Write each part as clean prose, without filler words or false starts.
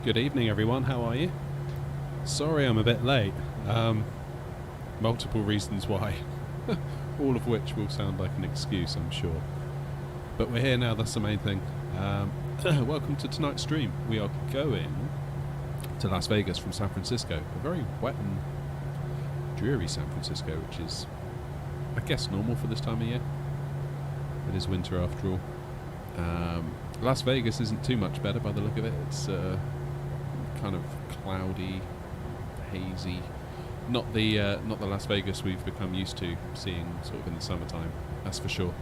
Good evening everyone, how are you? Sorry I'm a bit late. Multiple reasons why. All of which will sound like an excuse, I'm sure. But we're here now, that's the main thing. Welcome to tonight's stream. We are going to Las Vegas from San Francisco. A very wet and dreary San Francisco, which is, I guess, normal for this time of year. It is winter after all. Las Vegas isn't too much better by the look of it. It's kind of cloudy, hazy. Not the Las Vegas we've become used to seeing sort of in the summertime, that's for sure.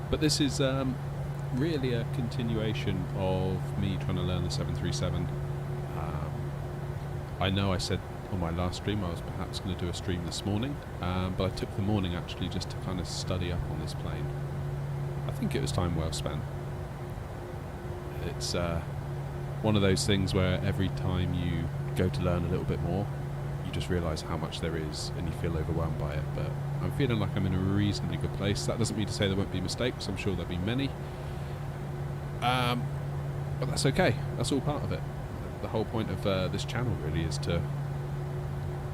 But this is really a continuation of me trying to learn the 737. I know I said on my last stream I was perhaps going to do a stream this morning, but I took the morning actually just to kind of study up on this plane. I think it was time well spent. It's one of those things where every time you go to learn a little bit more, you just realise how much there is and you feel overwhelmed by it. But I'm feeling like I'm in a reasonably good place. That doesn't mean to say there won't be mistakes. I'm sure there'll be many. But that's okay. That's all part of it. The whole point of this channel really is to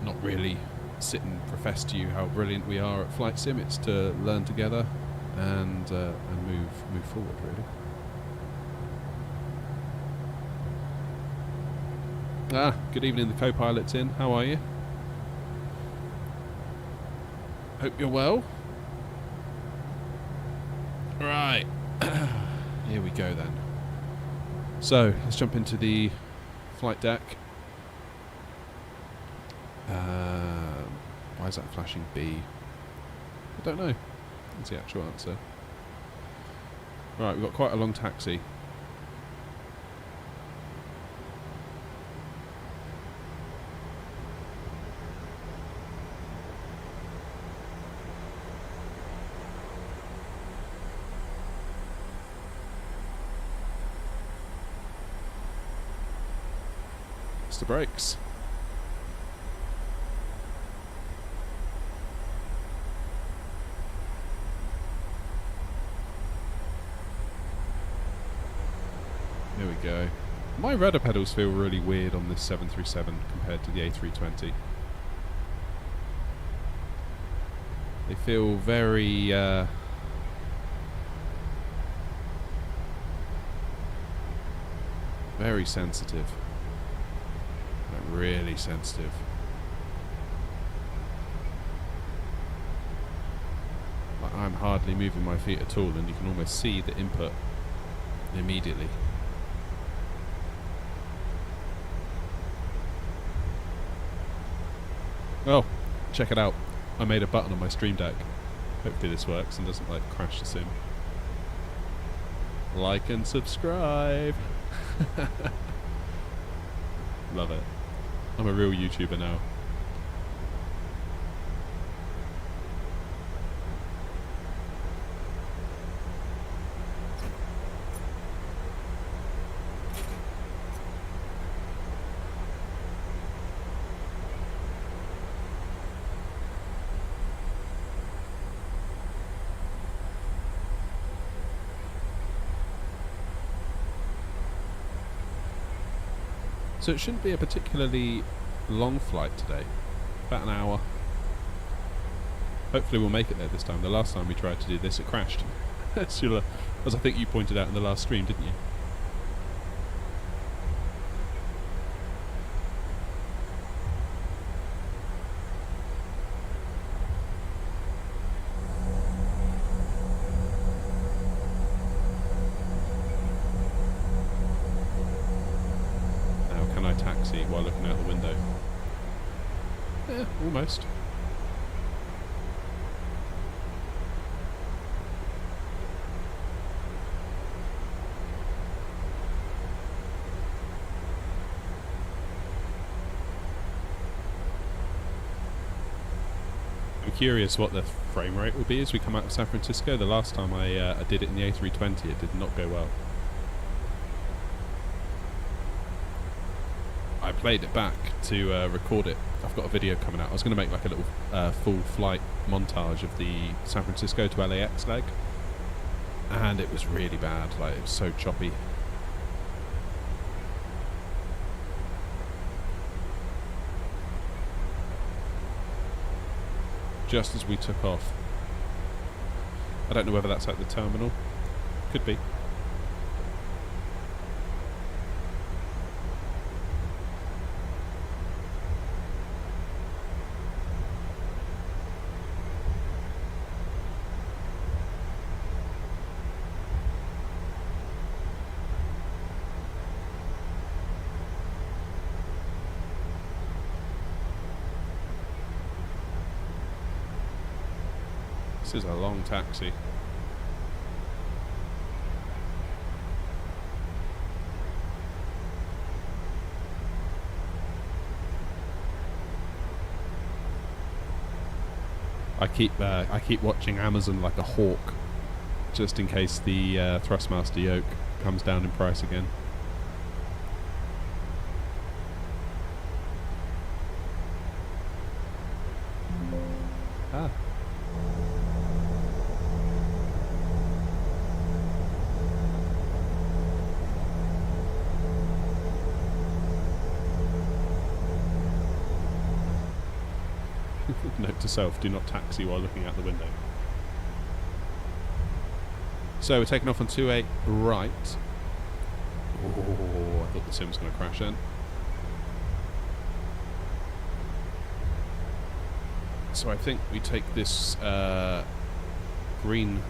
not really sit and profess to you how brilliant we are at flight sim. It's to learn together and move forward, really. Good evening, the co-pilot's in. How are you? Hope you're well. Right. Here we go then. So, let's jump into the flight deck. Why is that flashing B? I don't know. That's the actual answer. Right, we've got quite a long taxi. The brakes. There we go. My rudder pedals feel really weird on this 737 compared to the A320. They feel very very sensitive. Really sensitive. Like I'm hardly moving my feet at all, and you can almost see the input immediately. Oh, check it out. I made a button on my Stream Deck. Hopefully this works and doesn't like crash the sim. Like and subscribe. Love it. I'm a real YouTuber now. So it shouldn't be a particularly long flight today. About an hour. Hopefully we'll make it there this time. The last time we tried to do this, it crashed. As I think you pointed out in the last stream, didn't you? Now can I taxi while looking out the window? Yeah, almost. I'm curious what the frame rate will be as we come out of San Francisco. The last time I did it in the A320, it did not go well. I played it back to record it. I've got a video coming out. I was going to make like a little full flight montage of the San Francisco to LAX leg, and it was really bad. Like, it was so choppy. just as we took off. I don't know whether that's at the terminal. Could be. This is a long taxi. I keep watching Amazon like a hawk, just in case the Thrustmaster yoke comes down in price again. Ah. Note to self, do not taxi while looking out the window. So we're taking off on 28 right. Oh, I thought the sim was going to crash then. So I think we take this green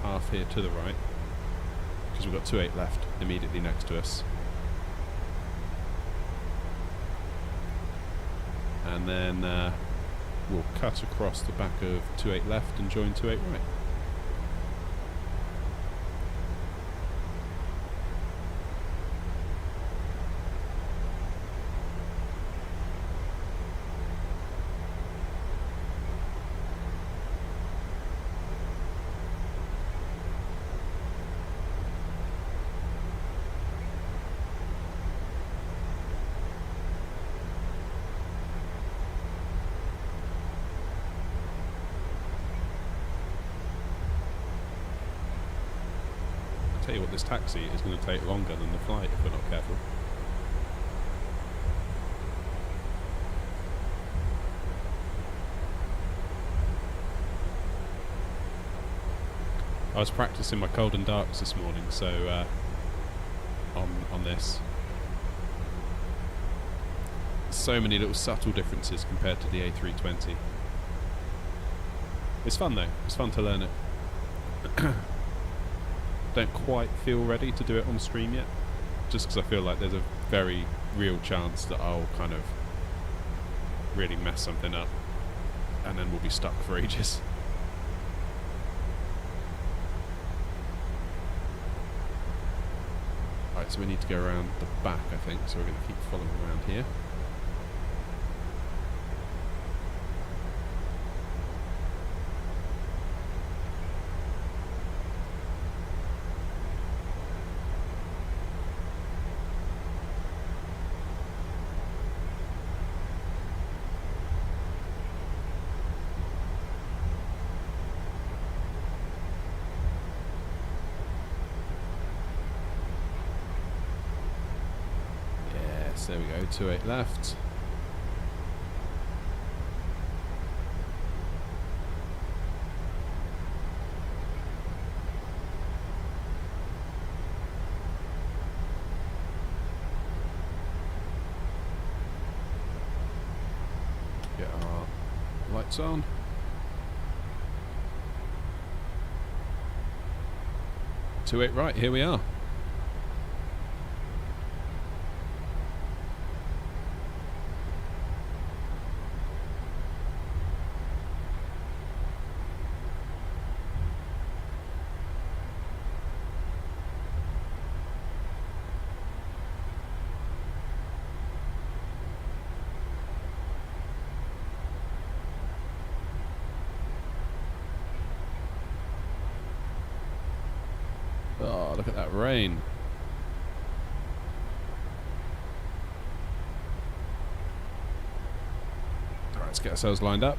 path here to the right, because we've got 28 left immediately next to us. And then we'll cut across the back of 28 left and join 28 right. Tell you what, this taxi is going to take longer than the flight if we're not careful. I was practicing my cold and darks this morning, so on this, so many little subtle differences compared to the A320. It's fun though. It's fun to learn it. Don't quite feel ready to do it on stream yet, just because I feel like there's a very real chance that I'll kind of really mess something up and then we'll be stuck for ages. Right, so we need to go around the back, I think, so we're going to keep following around here. There we go, 28 left. Get our lights on. To it right, here we are. Oh, look at that rain. Alright, let's get ourselves lined up.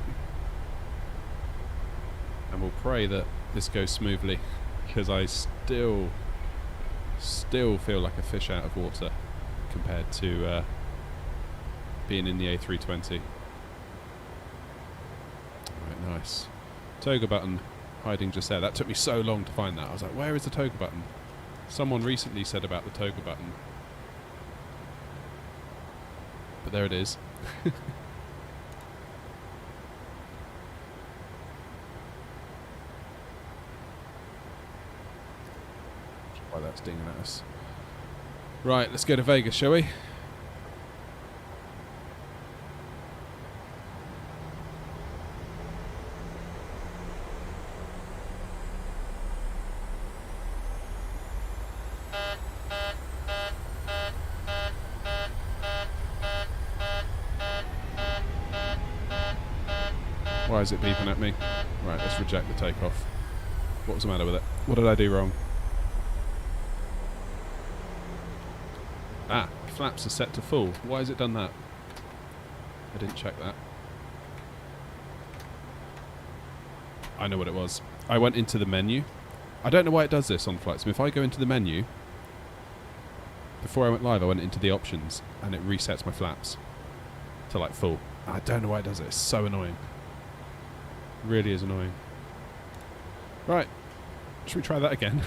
And we'll pray that this goes smoothly, because I still feel like a fish out of water compared to being in the A320. Nice. Toga button hiding just there. That took me so long to find that. I was like, where is the toga button? Someone recently said about the toga button. But there it is. Why that's dinging at us. Right, let's go to Vegas, shall we? Why is it beeping at me? Right, let's reject the takeoff. What was the matter with it? What did I do wrong? Ah, flaps are set to full. Why has it done that? I didn't check that. I know what it was. I went into the menu. I don't know why it does this on flight sim. If I go into the menu, before I went live, I went into the options and it resets my flaps to like full. I don't know why it does it. It's so annoying. Really is annoying. Right. Should we try that again?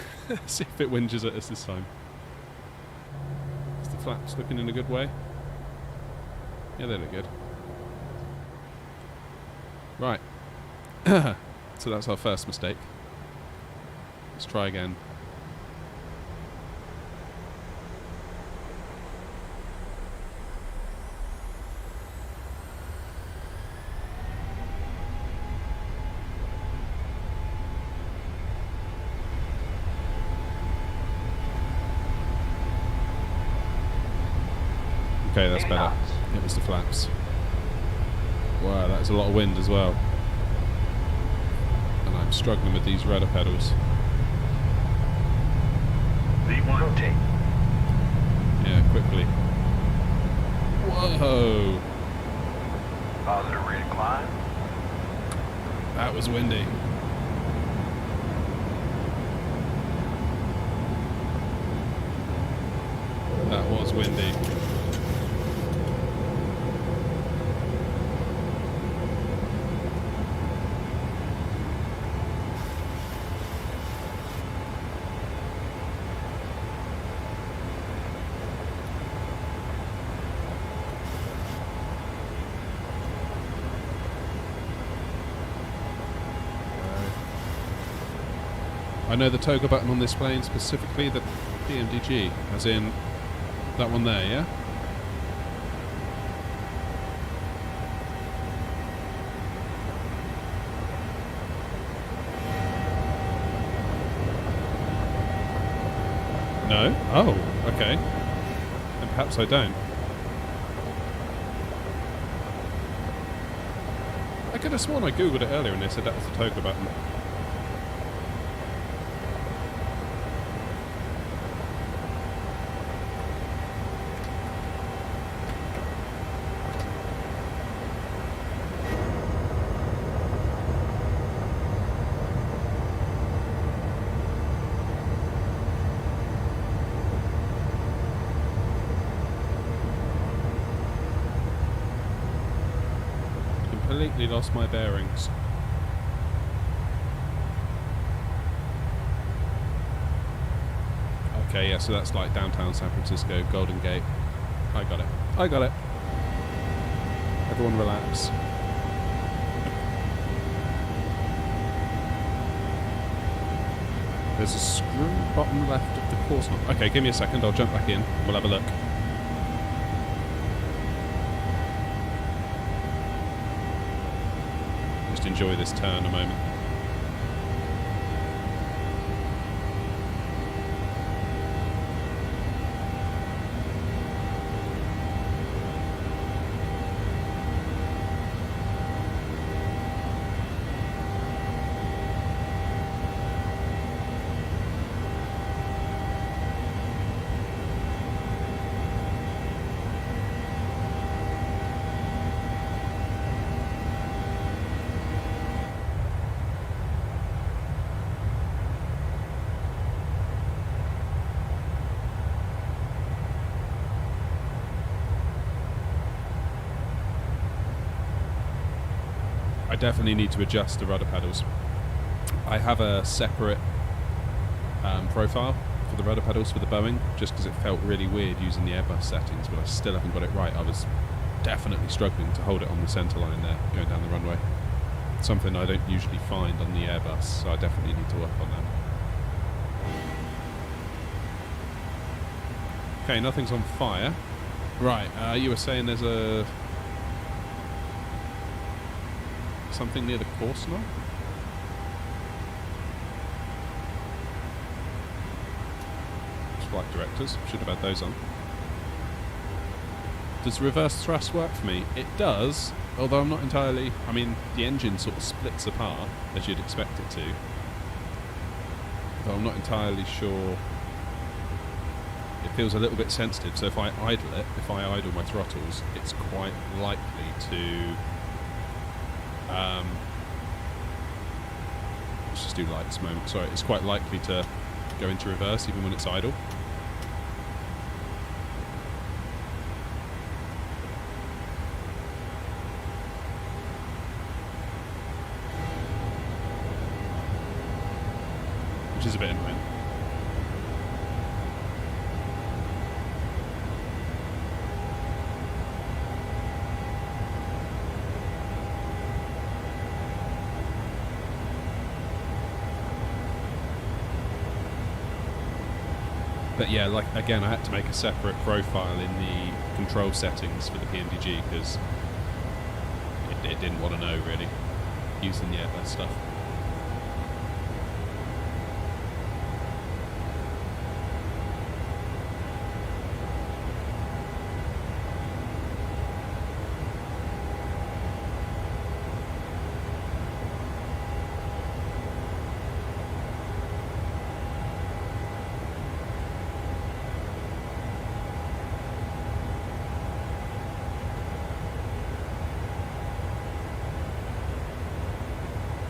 See if it whinges at us this time. Is the flaps looking in a good way? Yeah, they look good. Right. So that's our first mistake. Let's try again. Okay, that's better. It was the flaps. Wow, that is a lot of wind as well. And I'm struggling with these rudder pedals. Rotate. Yeah, quickly. Whoa! Positive rate of climb. That was windy. That was windy. I know the toga button on this plane, specifically the PMDG, as in that one there, yeah? No? Oh, okay. Then perhaps I don't. I could have sworn I googled it earlier and they said that was the toga button. Completely lost my bearings. Okay, yeah, so that's like downtown San Francisco, Golden Gate. I got it. I got it. Everyone relax. There's a screw bottom left of the course knob. Okay, give me a second, I'll jump back in. We'll have a look. Just enjoy this turn a moment. I definitely need to adjust the rudder pedals. I have a separate profile for the rudder pedals for the Boeing, just because it felt really weird using the Airbus settings, but I still haven't got it right. I was definitely struggling to hold it on the centre line there, going down the runway. Something I don't usually find on the Airbus, so I definitely need to work on that. Okay, nothing's on fire. Right, you were saying there's a... something near the course knob? Flight directors, should have had those on. Does reverse thrust work for me? It does, although I'm not entirely... I mean, the engine sort of splits apart, as you'd expect it to. Though I'm not entirely sure... It feels a little bit sensitive, so if I idle it, if I idle my throttles, it's quite likely to... let's just do lights a moment. Sorry, it's quite likely to go into reverse even when it's idle. Which is a bit annoying. But yeah, like again, I had to make a separate profile in the control settings for the PMDG because it didn't want to know really using the Airbus stuff.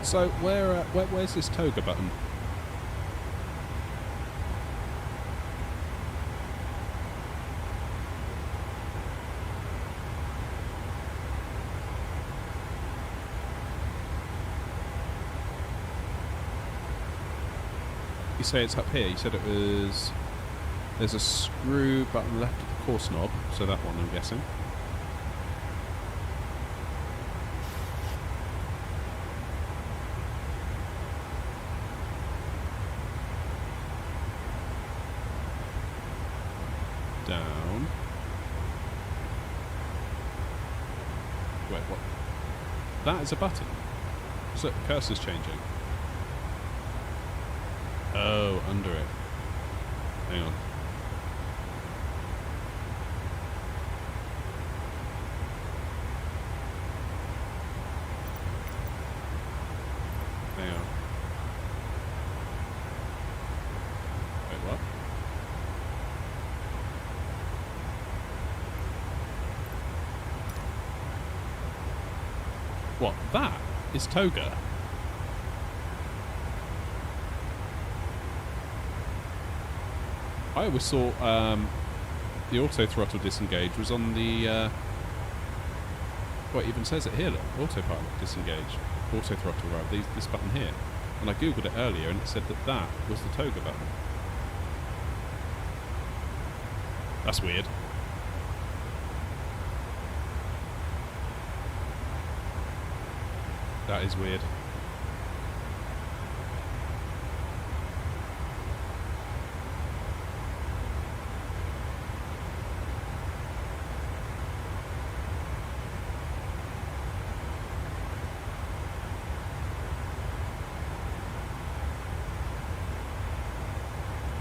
So where's this toga button? You say it's up here. You said it was... There's a screw button left at the course knob, so that one I'm guessing. Down. Wait, what? That is a button. So the cursor's changing. Oh, under it. Hang on. Hang on. Wait, what? What? That is toga. I always thought the auto throttle disengage was on the... well, it even says it here, look. Autopilot disengage. Auto throttle, rather. This button here. And I googled it earlier and it said that that was the toga button. That's weird. That is weird.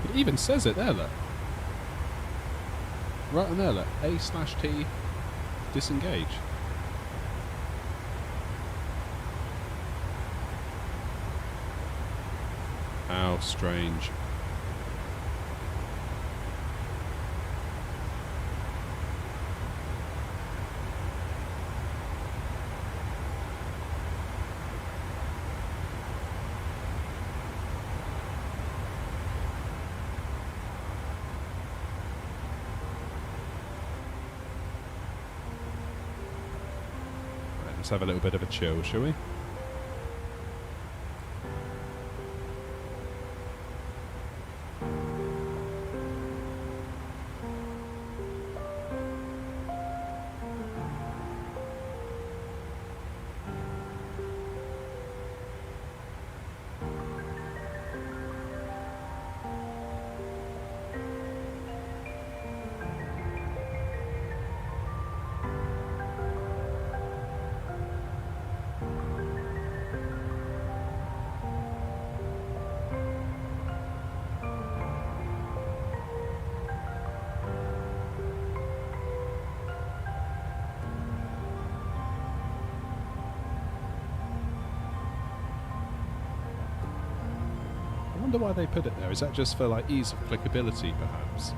It even says it there, look. Right on there, look. A/T disengage. How strange. Let's have a little bit of a chill, shall we? I wonder why they put it there. Is that just for like ease of clickability, perhaps?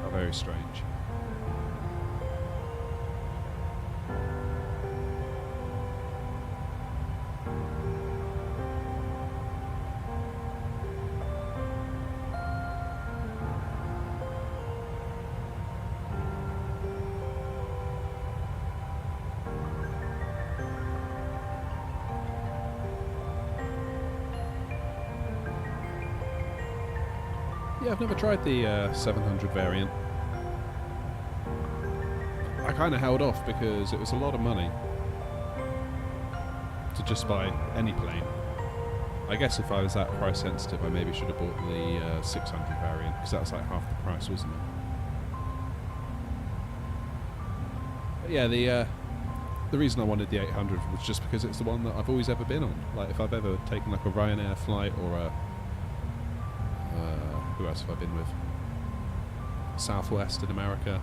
Oh, very strange. Yeah, I've never tried the 700 variant. I kind of held off because it was a lot of money to just buy any plane. I guess if I was that price sensitive, I maybe should have bought the 600 variant, because that was like half the price, wasn't it? But yeah, the reason I wanted the 800 was just because it's the one that I've always ever been on. Like, if I've ever taken like a Ryanair flight or a who else have I been with? Southwest in America,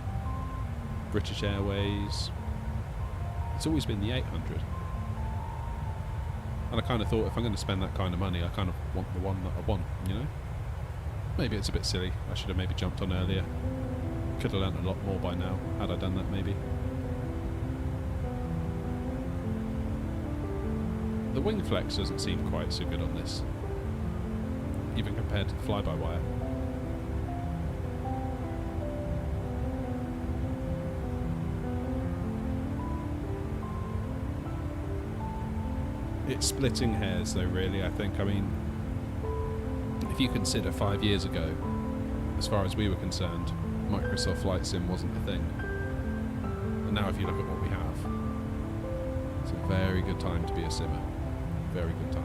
British Airways. It's always been the 800. And I kind of thought, if I'm going to spend that kind of money, I kind of want the one that I want, you know? Maybe it's a bit silly. I should have maybe jumped on earlier. Could have learnt a lot more by now, had I done that maybe. The wing flex doesn't seem quite so good on this, even compared to the fly-by-wire. It's splitting hairs though, really, I think. I mean, if you consider 5 years ago, as far as we were concerned, Microsoft Flight Sim wasn't a thing. And now if you look at what we have, it's a very good time to be a simmer. Very good time.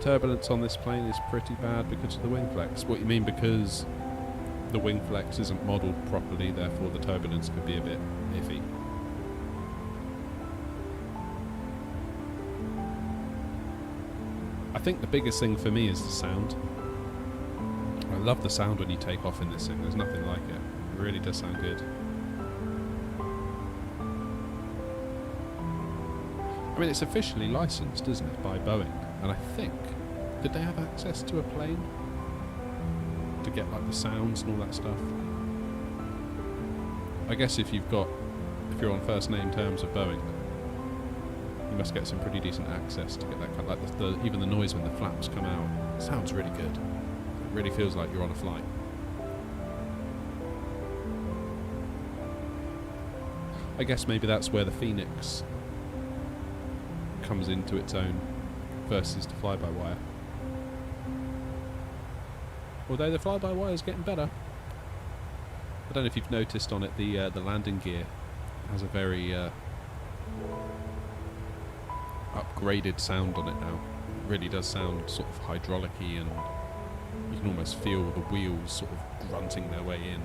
Turbulence on this plane is pretty bad because of the wing flex. What you mean, because the wing flex isn't modelled properly, therefore the turbulence could be a bit iffy? I think the biggest thing for me is the sound. I love the sound when you take off in this thing. There's nothing like it. It really does sound good. I mean, it's officially licensed, isn't it, by Boeing? And I think, did they have access to a plane to get like the sounds and all that stuff? I guess if you're on first name terms with Boeing, you must get some pretty decent access to get that kind of, like even the noise when the flaps come out. It sounds really good. It really feels like you're on a flight. I guess maybe that's where the Phoenix comes into its own versus the fly-by-wire. Although the fly-by-wire is getting better. I don't know if you've noticed on it, the landing gear has a very upgraded sound on it now. It really does sound sort of hydraulic-y and You can almost feel the wheels sort of grunting their way in.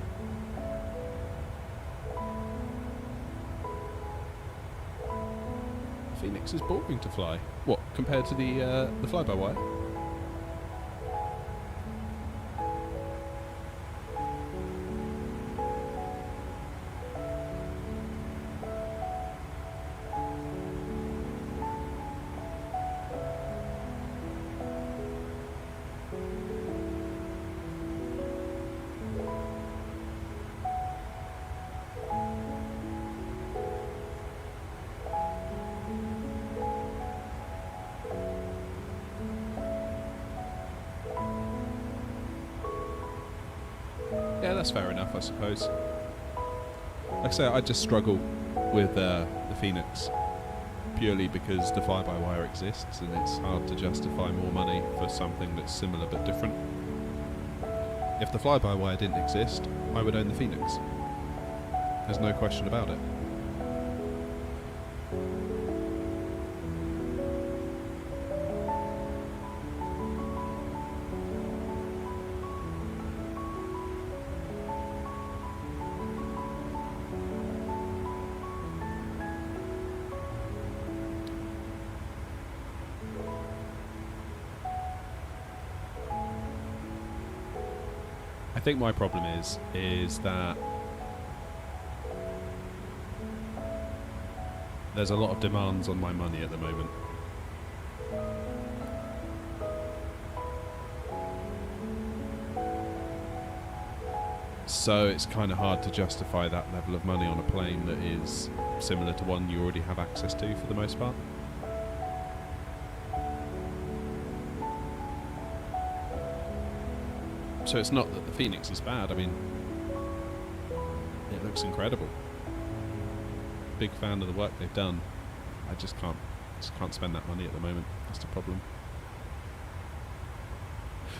Phoenix is boring to fly. What, compared to the fly-by-wire? Yeah, that's fair enough, I suppose. Like I say, I just struggle with the Phoenix purely because the fly-by-wire exists and it's hard to justify more money for something that's similar but different. If the fly-by-wire didn't exist, I would own the Phoenix. There's no question about it. I think my problem is that there's a lot of demands on my money at the moment. So it's kind of hard to justify that level of money on a plane that is similar to one you already have access to for the most part. So it's not that the Phoenix is bad, I mean, it looks incredible. Big fan of the work they've done. I just can't spend that money at the moment. That's the problem.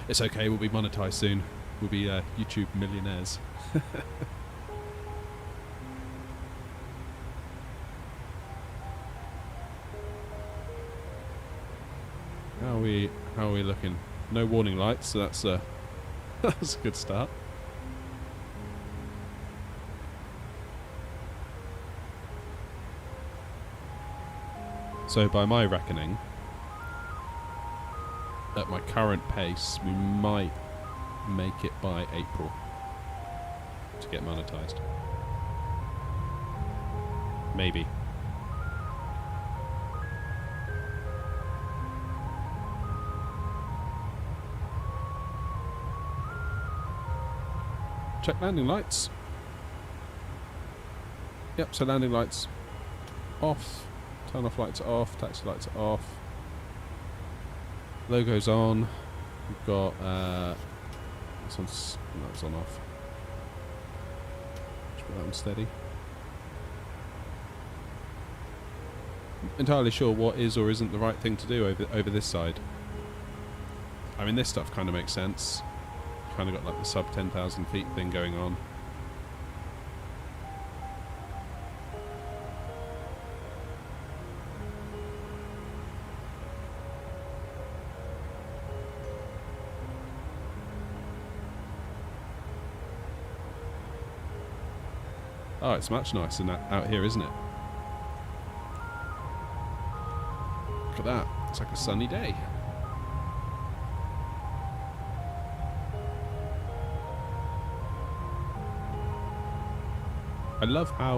It's okay, we'll be monetized soon. We'll be YouTube millionaires. How are we looking? No warning lights, so that's that's a good start. So by my reckoning, at my current pace, we might make it by April to get monetized. Maybe. Check landing lights. Yep, so landing lights off, turn off lights are off, taxi lights are off, logo's on, we've got this one's, no, it's on off. Just put that on steady. Entirely sure what is or isn't the right thing to do over this side. I mean, this stuff kind of makes sense. Kind of got like the sub 10,000 feet thing going on. Oh, it's much nicer out here, isn't it? Look at that. It's like a sunny day. I love how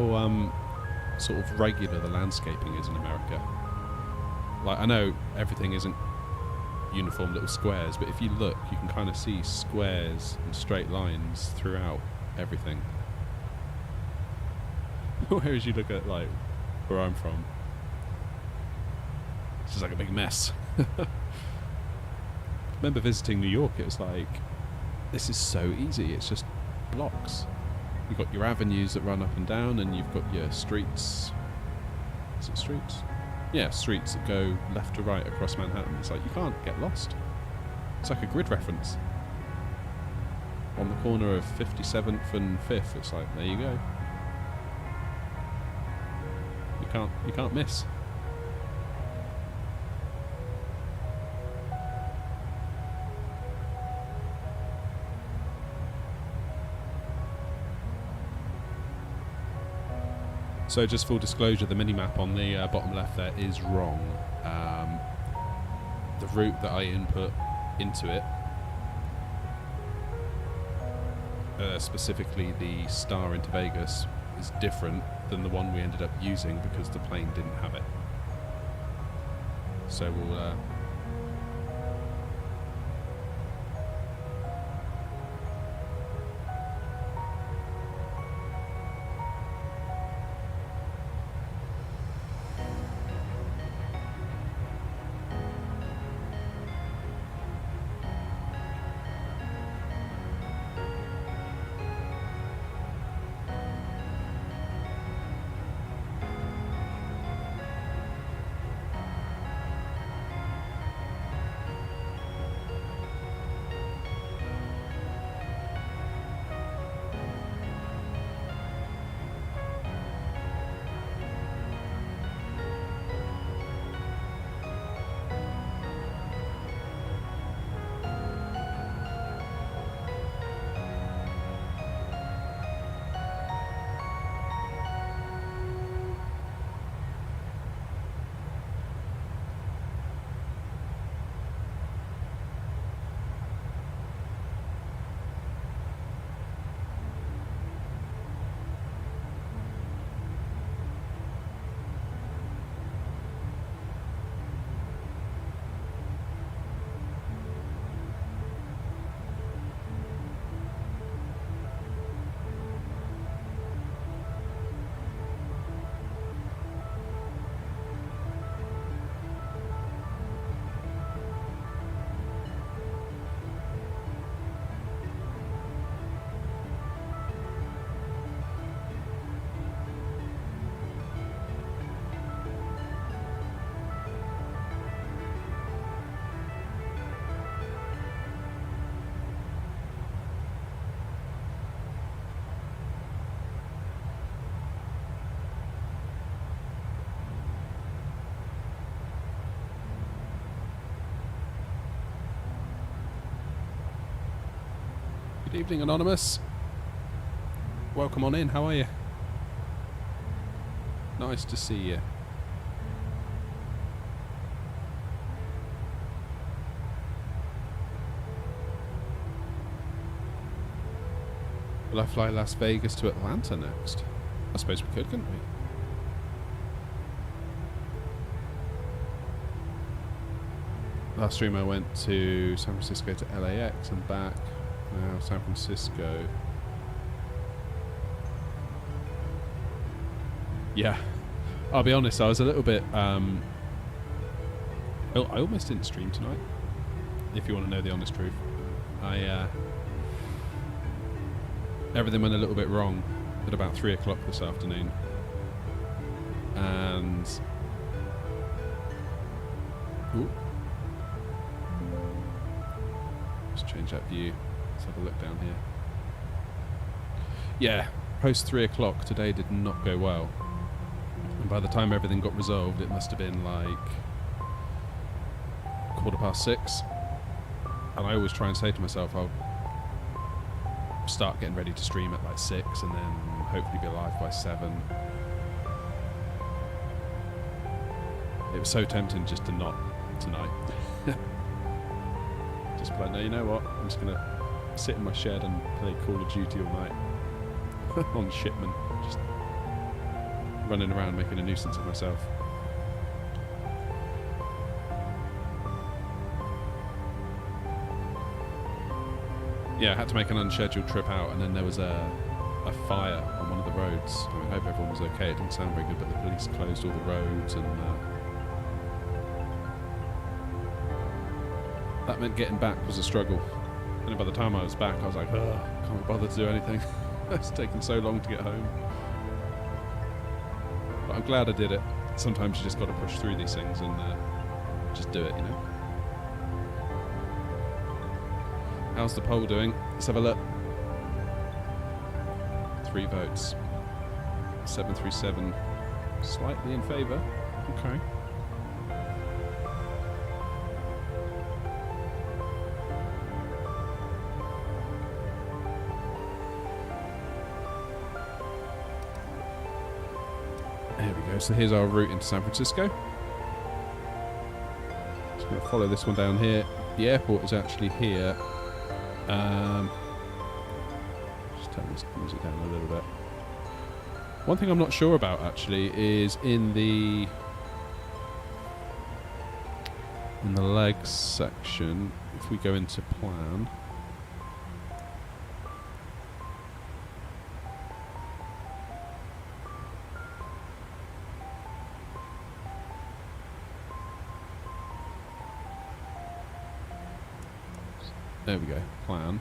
sort of regular the landscaping is in America. Like, I know everything isn't uniform little squares, but if you look, you can kind of see squares and straight lines throughout everything. Whereas you look at, like, where I'm from, it's just like a big mess. I remember visiting New York, it was like, this is so easy, it's just blocks. You've got your avenues that run up and down, and you've got your streets. Is it streets? Yeah, streets that go left to right across Manhattan. It's like, you can't get lost. It's like a grid reference. On the corner of 57th and 5th, it's like, there you go. You can't miss. So just full disclosure, the mini-map on the bottom left there is wrong. The route that I input into it, specifically the star into Vegas, is different than the one we ended up using because the plane didn't have it. So we'll Good evening, Anonymous. Welcome on in, how are you? Nice to see you. Will I fly Las Vegas to Atlanta next? I suppose we could, couldn't we? Last stream I went to San Francisco to LAX and back. Now San Francisco. Yeah, I'll be honest, I was a little bit I almost didn't stream tonight, if you want to know the honest truth. Everything went a little bit wrong at about 3 o'clock this afternoon, and let's change that view. Let's have a look down here. Yeah, post 3 o'clock today did not go well. And by the time everything got resolved, it must have been like 6:15. And I always try and say to myself, I'll start getting ready to stream at like 6 and then hopefully be live by 7. It was so tempting just to not tonight. Just be like, no, you know what? I'm just going to sit in my shed and play Call of Duty all night on shipment, just running around making a nuisance of myself. Yeah, I had to make an unscheduled trip out, and then there was a fire on one of the roads. I hope everyone was okay. It didn't sound very good, but the police closed all the roads, and that meant getting back was a struggle. And then by the time I was back, I was like, ugh, can't bother to do anything. It's taken so long to get home. But I'm glad I did it. Sometimes you just got to push through these things and just do it, you know. How's the poll doing? Let's have a look. 3 votes. 737 slightly in favour. Okay. There we go. So here's our route into San Francisco. Just going to follow this one down here. The airport is actually here. Just turn this music down a little bit. One thing I'm not sure about actually is in the legs section, if we go into plan, there we go, plan.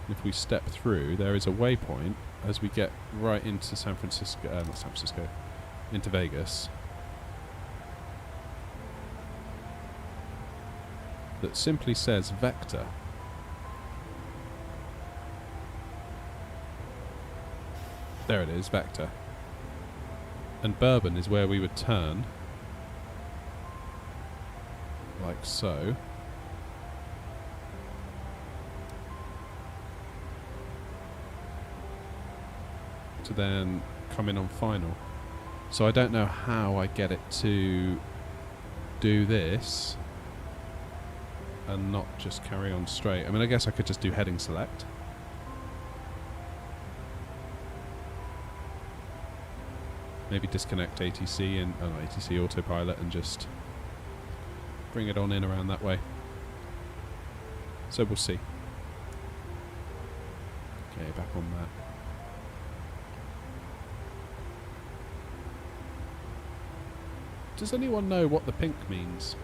If we step through, there is a waypoint as we get right into San Francisco, not San Francisco, into Vegas, that simply says vector. There it is, vector. And Bourbon is where we would turn, like so. To then come in on final. So I don't know how I get it to do this and not just carry on straight. I mean, I guess I could just do heading select. Maybe disconnect ATC and ATC autopilot and just bring it on in around that way. So we'll see. Okay, back on that. Does anyone know what the pink means?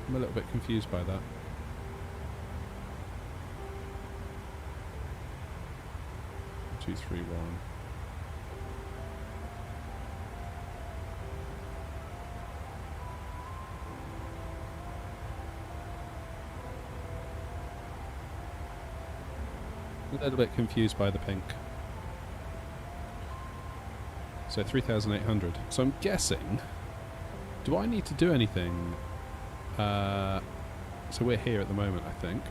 I'm a little bit confused by that. Two, three, one. A little bit confused by the pink. So 3,800. So I'm guessing, do I need to do anything? So we're here at the moment, I think.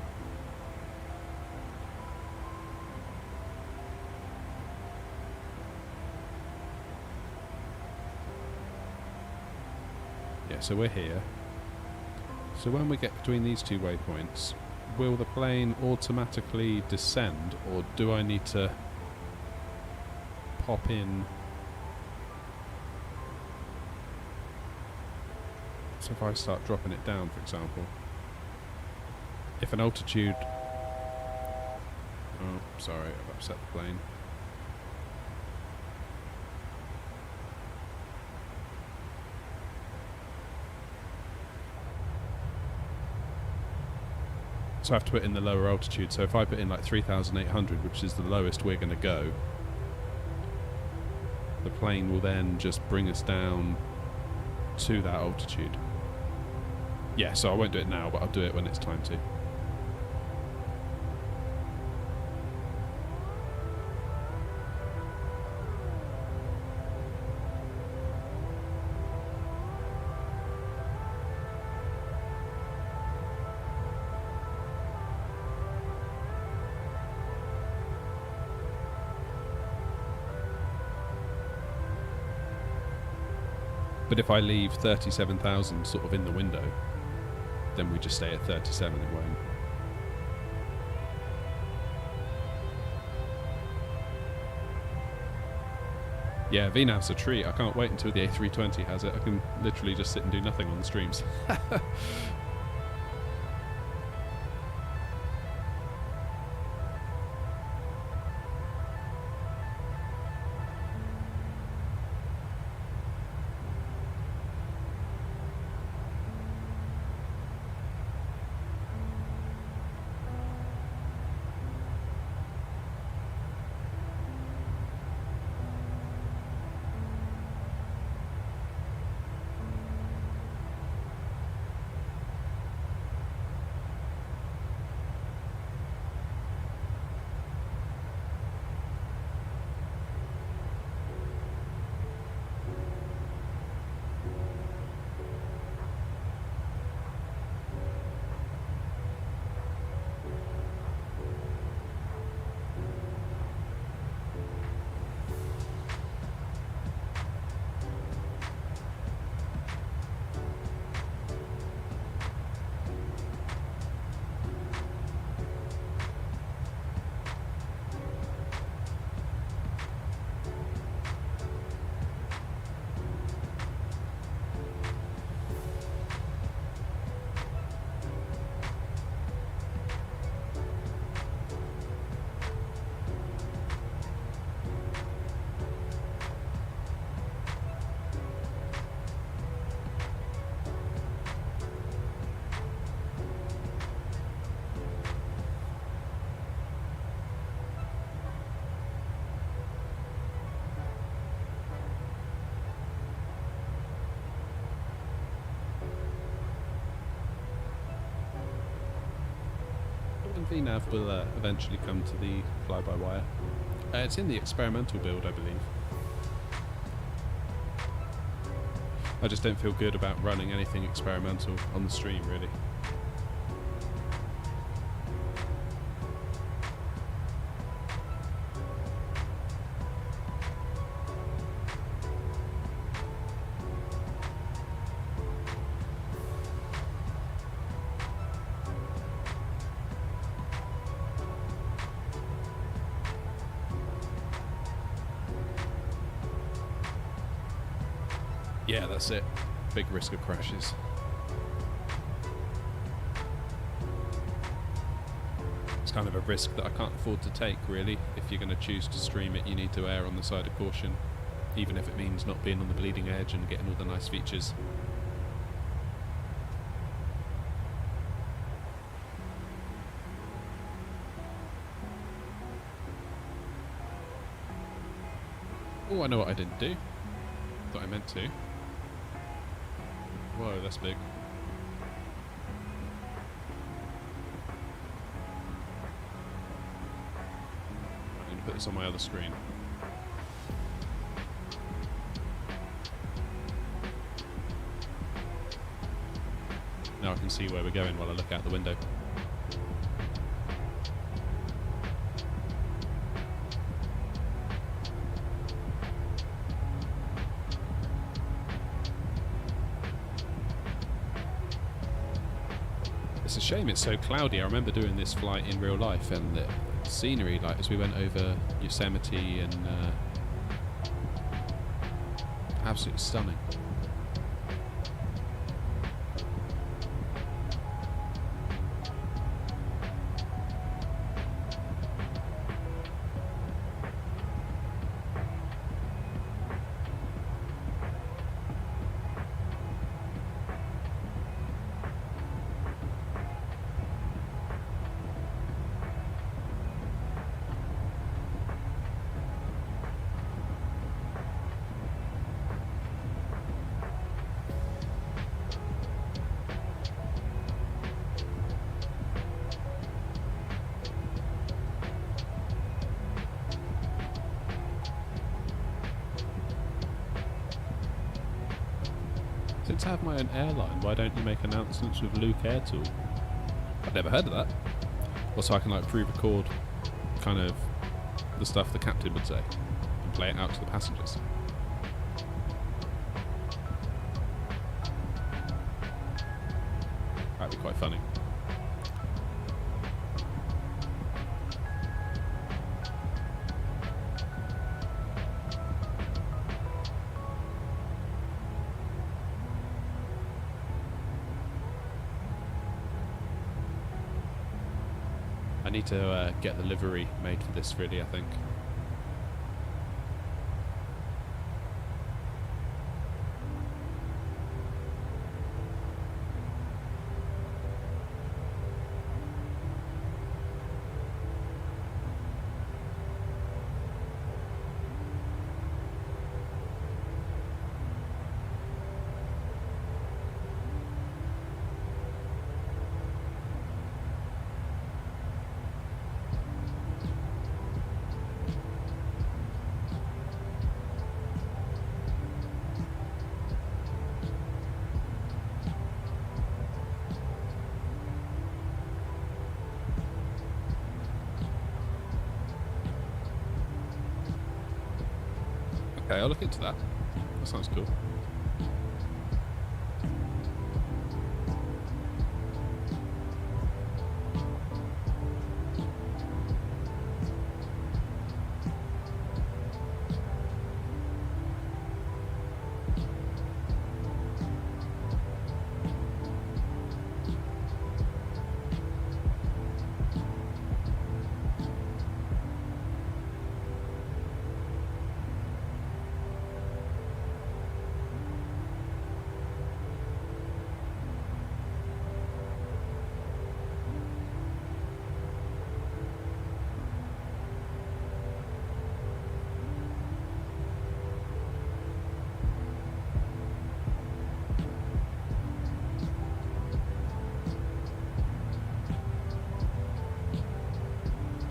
Yeah, so we're here. So when we get between these two waypoints, will the plane automatically descend, or do I need to pop in? So if I start dropping it down, for example, if an altitude... Oh, sorry, I've upset the plane. So I have to put in the lower altitude. So if I put in like 3,800, which is the lowest we're going to go, the plane will then just bring us down to that altitude. Yeah, so I won't do it now, but I'll do it when it's time to. But if I leave 37,000 sort of in the window, then we just stay at 37, it won't. Yeah, VNAV's a treat. I can't wait until the A320 has it. I can literally just sit and do nothing on the streams. VNav will eventually come to the fly-by-wire. It's in the experimental build, I believe. I just don't feel good about running anything experimental on the stream, really. Yeah, that's it. Big risk of crashes. It's kind of a risk that I can't afford to take, really. If you're going to choose to stream it, you need to err on the side of caution, even if it means not being on the bleeding edge and getting all the nice features. Oh, I know what I didn't do. Thought I meant to. Whoa, that's big. I'm going to put this on my other screen. Now I can see where we're going while I look out the window. It's a shame it's so cloudy. I remember doing this flight in real life, and the scenery, like as we went over Yosemite, and absolutely stunning. Since I have my own airline, why don't you make announcements with Luke Airtool? I've never heard of that. Also, I can like pre-record kind of the stuff the captain would say and play it out to the passengers. That'd be quite funny. I need to get the livery made for this, really, I think. Okay, I'll look into that. That sounds cool.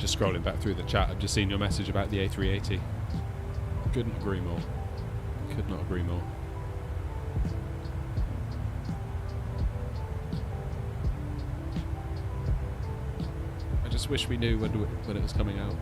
Just scrolling back through the chat, I've just seen your message about the A380. Couldn't agree more. Could not agree more. I just wish we knew when it was coming out.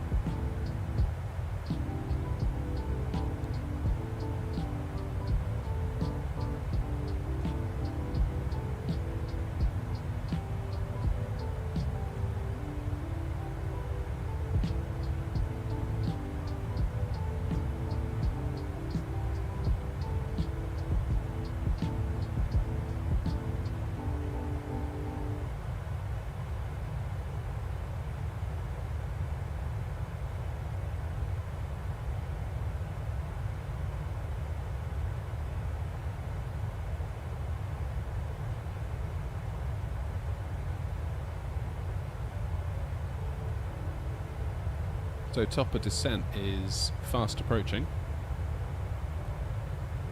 So top of descent is fast approaching.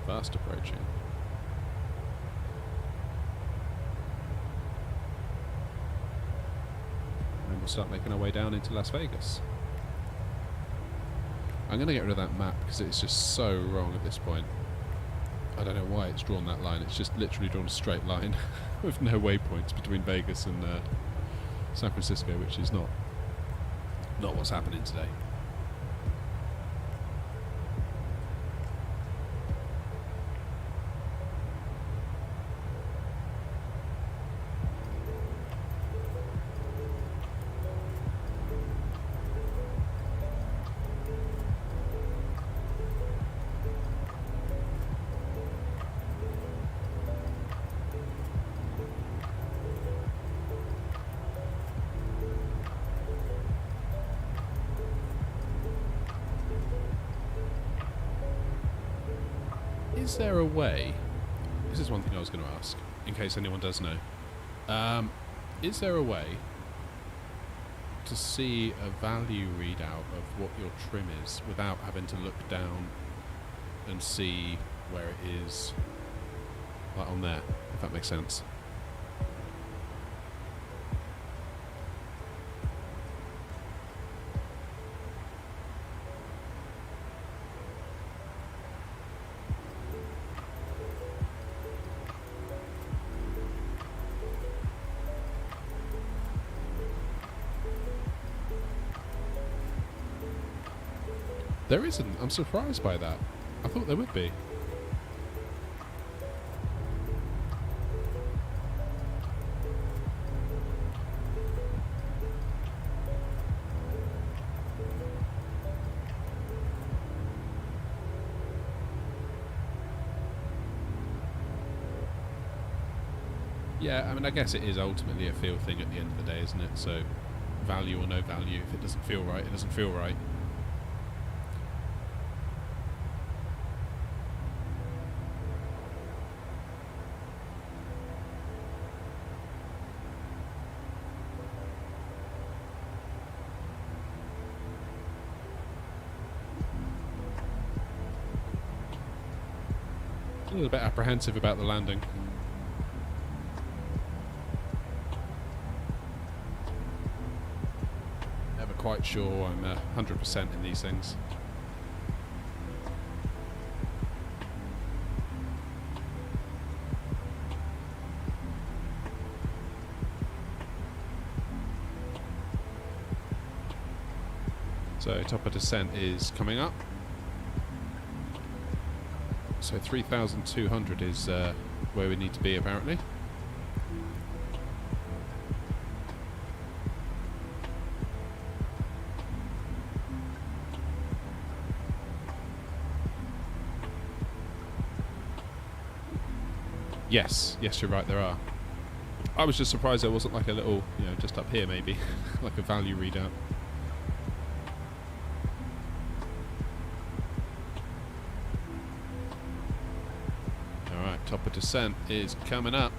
Fast approaching. And we'll start making our way down into Las Vegas. I'm going to get rid of that map because it's just so wrong at this point. I don't know why it's drawn that line. It's just literally drawn a straight line with no waypoints between Vegas and San Francisco, which is not what's happening today. Is there a way, this is one thing I was going to ask, in case anyone does know, is there a way to see a value readout of what your trim is without having to look down and see where it is, like on there, if that makes sense? There isn't. I'm surprised by that. I thought there would be. Yeah, I mean, I guess it is ultimately a feel thing at the end of the day, isn't it? So, value or no value, if it doesn't feel right, it doesn't feel right. A little bit apprehensive about the landing. Never quite sure I'm 100% in these things. So top of descent is coming up. So 3,200 is where we need to be apparently. Yes, you're right, there are. I was just surprised there wasn't like a little, you know, just up here maybe, like a value readout. Top of descent is coming up.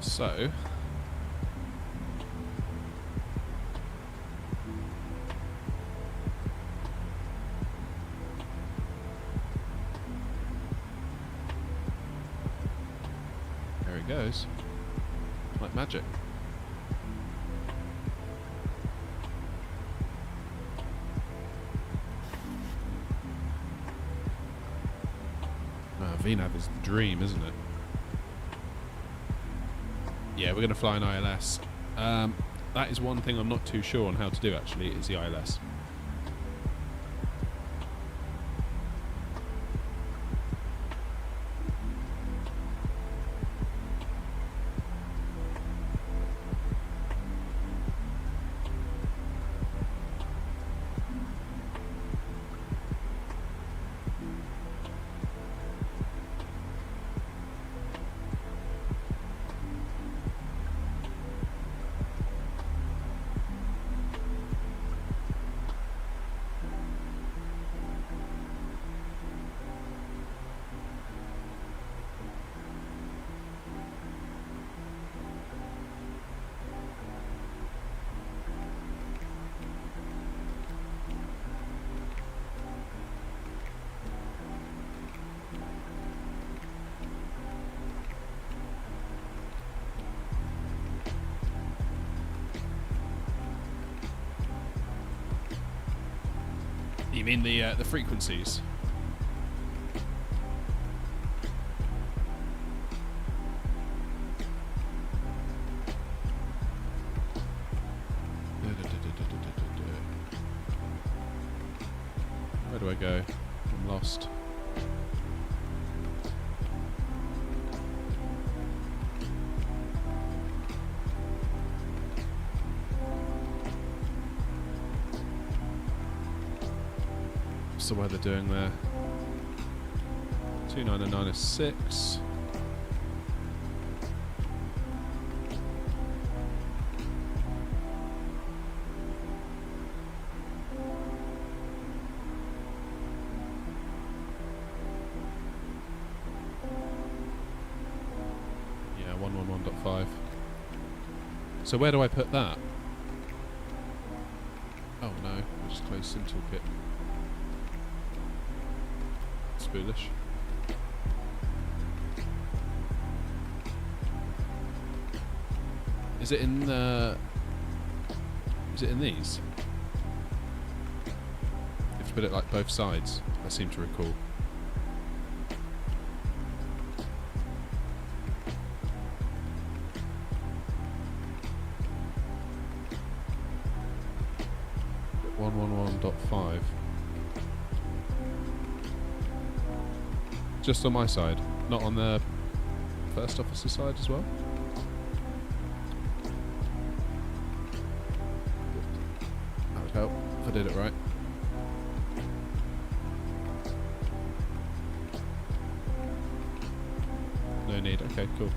So it goes. Like magic. VNAV is the dream, isn't it? Yeah, we're going to fly an ILS. That is one thing I'm not too sure on how to do, actually, is the ILS. You mean the frequencies? Where do I go? I'm lost. What's the weather doing there? 2996. Yeah, 111.5. So where do I put that? Oh no, I just closed Sim Toolkit. Foolish. Is it in these? You have to put it like both sides, I seem to recall. But 111.5. Just on my side, not on the first officer side as well? That would help if I did it right. No need, okay, cool.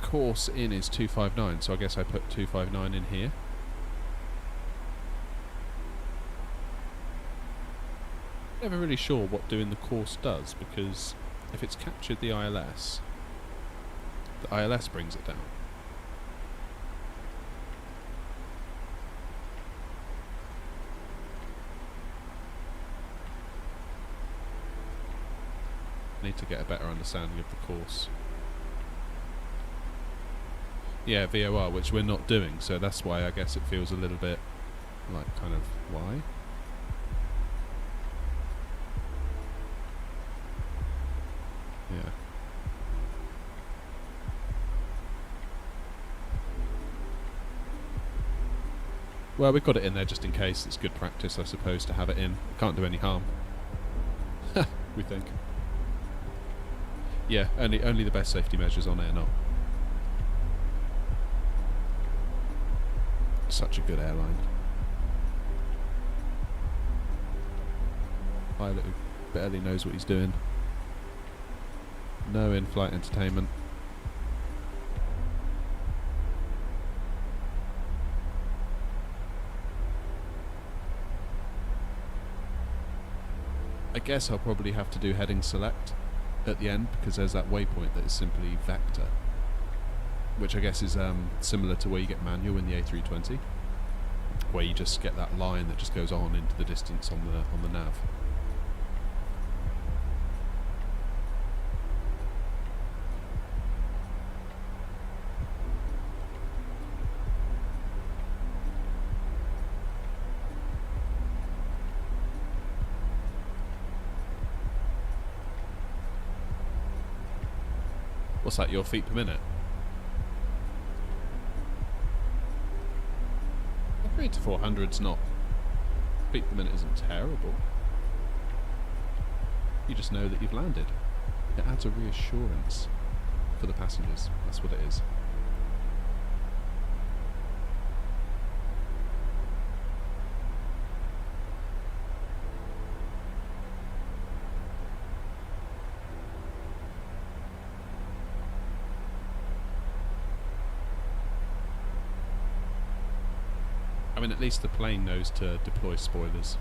Course in is 259, so I guess I put 259 in here. Never really sure what doing the course does, because if it's captured the ILS brings it down. I need to get a better understanding of the course. Yeah, VOR, which we're not doing, so that's why I guess it feels a little bit like kind of why. Yeah. Well, we've got it in there just in case. It's good practice, I suppose, to have it in. It can't do any harm. We think. Yeah, only the best safety measures on air, not. Such a good airline. Pilot who barely knows what he's doing. No in-flight entertainment. I guess I'll probably have to do heading select at the end, because there's that waypoint that is simply vector, which I guess is similar to where you get manual in the A320. where you just get that line that just goes on into the distance on the nav. What's that, your feet per minute? 3 to 400's not... feet per minute isn't terrible. You just know that you've landed. It adds a reassurance for the passengers. That's what it is. I mean, at least the plane knows to deploy spoilers.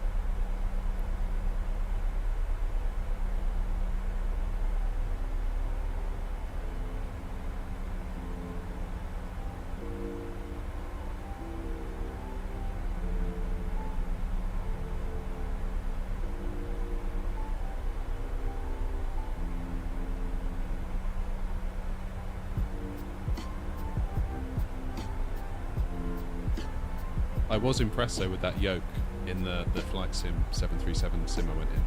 I was impressed though with that yoke in the Flight Sim 737 sim I went in.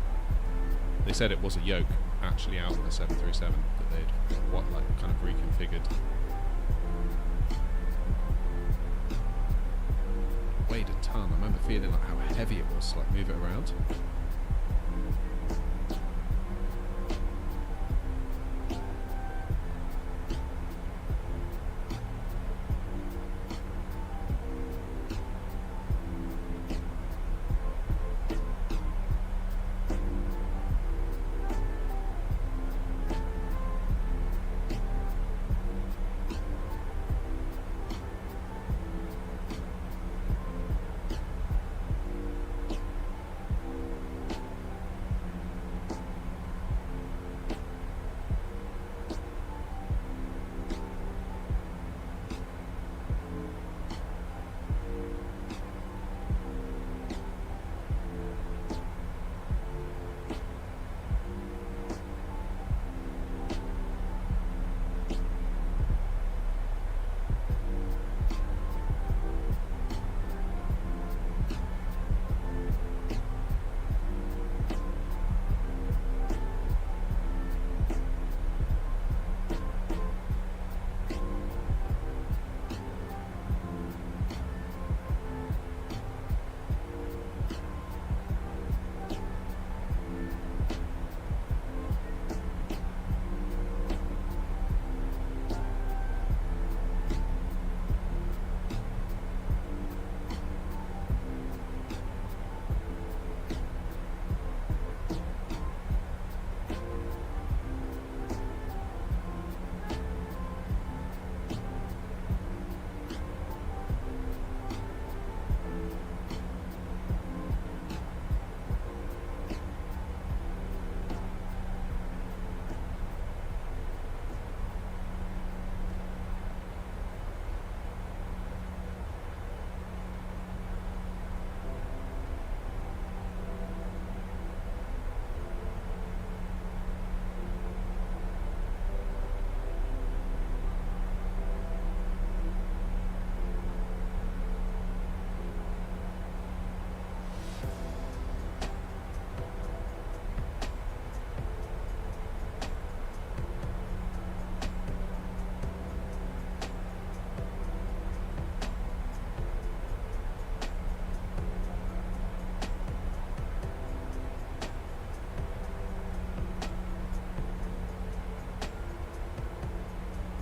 They said it was a yoke actually out of the 737 that they'd kind of reconfigured. Weighed a ton. I remember feeling like how heavy it was to like move it around.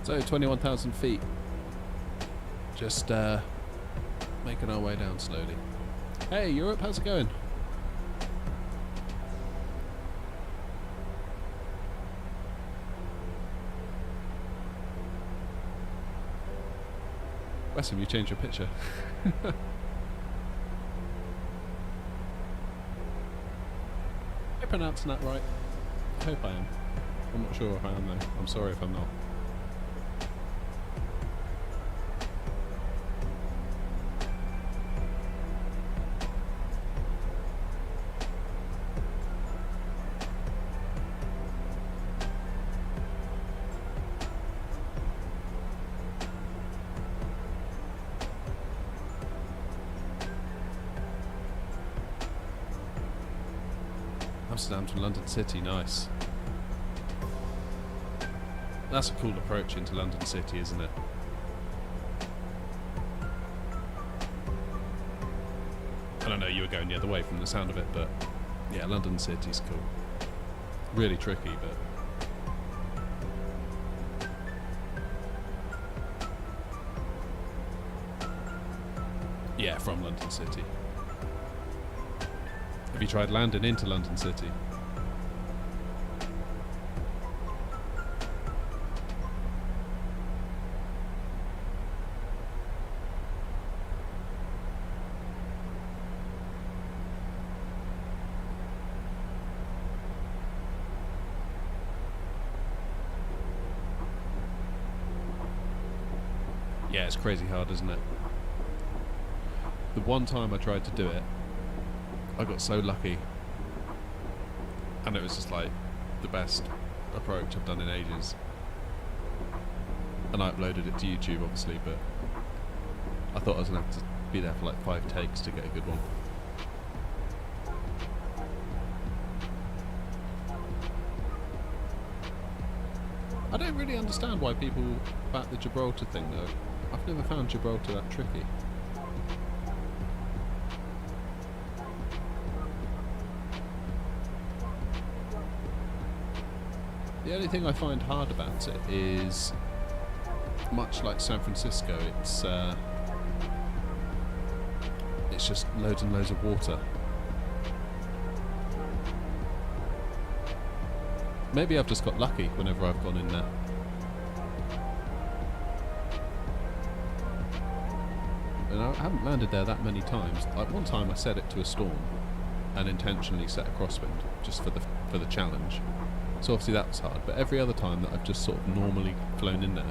So 21,000 feet. Just making our way down slowly. Hey Europe, how's it going? Wesson, you changed your picture. Am I pronouncing that right? I hope I am. I'm not sure if I am though. I'm sorry if I'm not. Amsterdam to London City, nice. That's a cool approach into London City, isn't it? I don't know, you were going the other way from the sound of it, but yeah, London City's cool. Really tricky, but... yeah, from London City. Have you tried landing into London City? Yeah, it's crazy hard, isn't it? The one time I tried to do it, I got so lucky, and it was just like the best approach I've done in ages. And I uploaded it to YouTube, obviously, but I thought I was going to have to be there for like 5 takes to get a good one. I don't really understand why people back the Gibraltar thing, though. I've never found Gibraltar that tricky. The only thing I find hard about it is, much like San Francisco, it's just loads and loads of water. Maybe I've just got lucky whenever I've gone in there. And I haven't landed there that many times. Like one time I set it to a storm and intentionally set a crosswind just for the challenge. So obviously that was hard, but every other time that I've just sort of normally flown in there,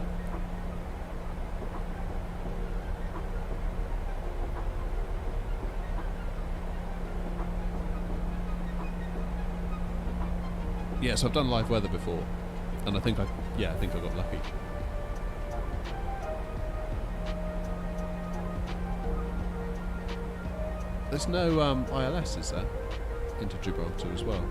yeah, so I've done live weather before, and I think I got lucky. There's no ILS, is there, into Gibraltar as well?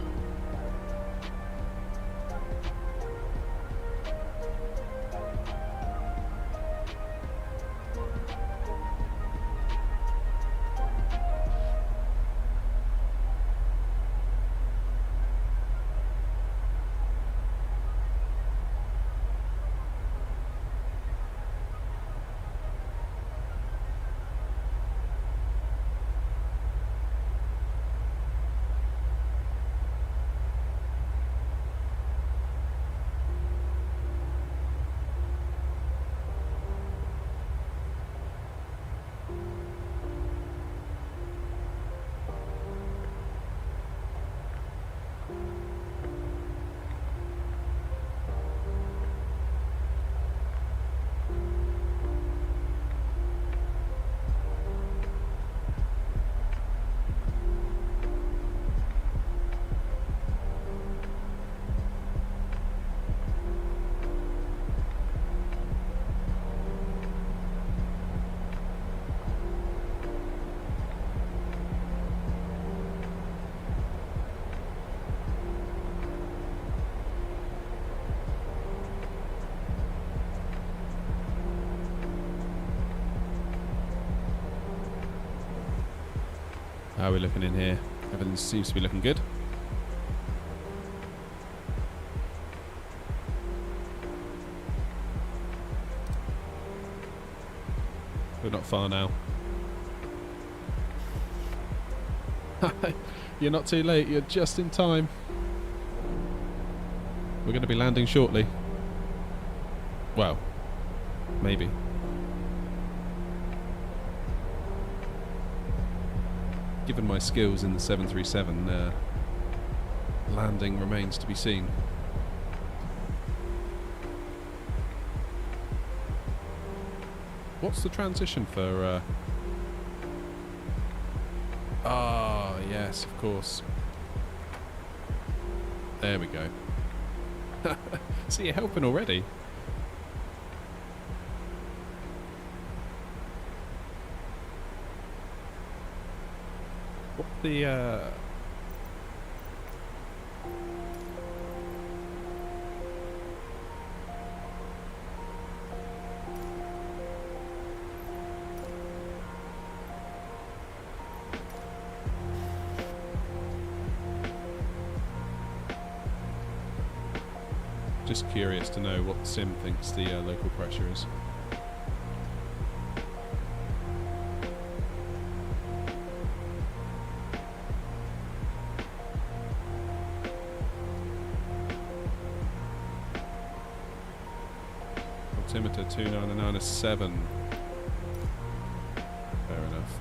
How are we looking in here? Everything seems to be looking good. We're not far now. You're not too late, you're just in time. We're going to be landing shortly. Well, maybe. Given my skills in the 737, landing remains to be seen. What's the transition for... Ah, yes, of course. There we go. See, you're helping already. What the Just curious to know what Sim thinks the local pressure is. Altimeter 299.7. Fair enough.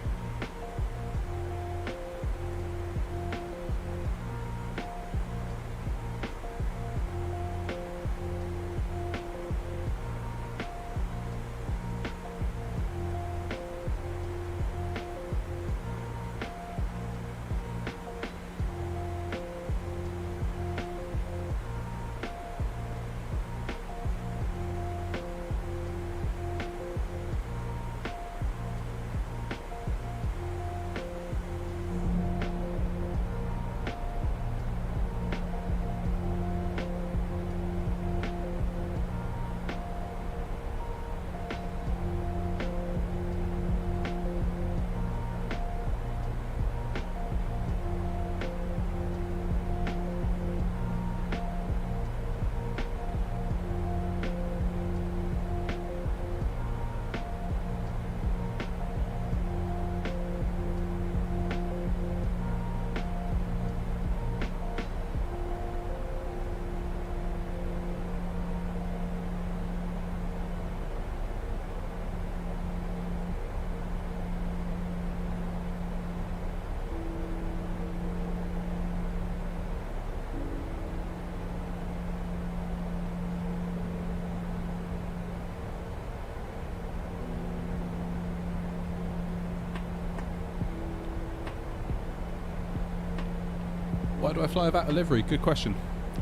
Why do I fly without a livery? Good question.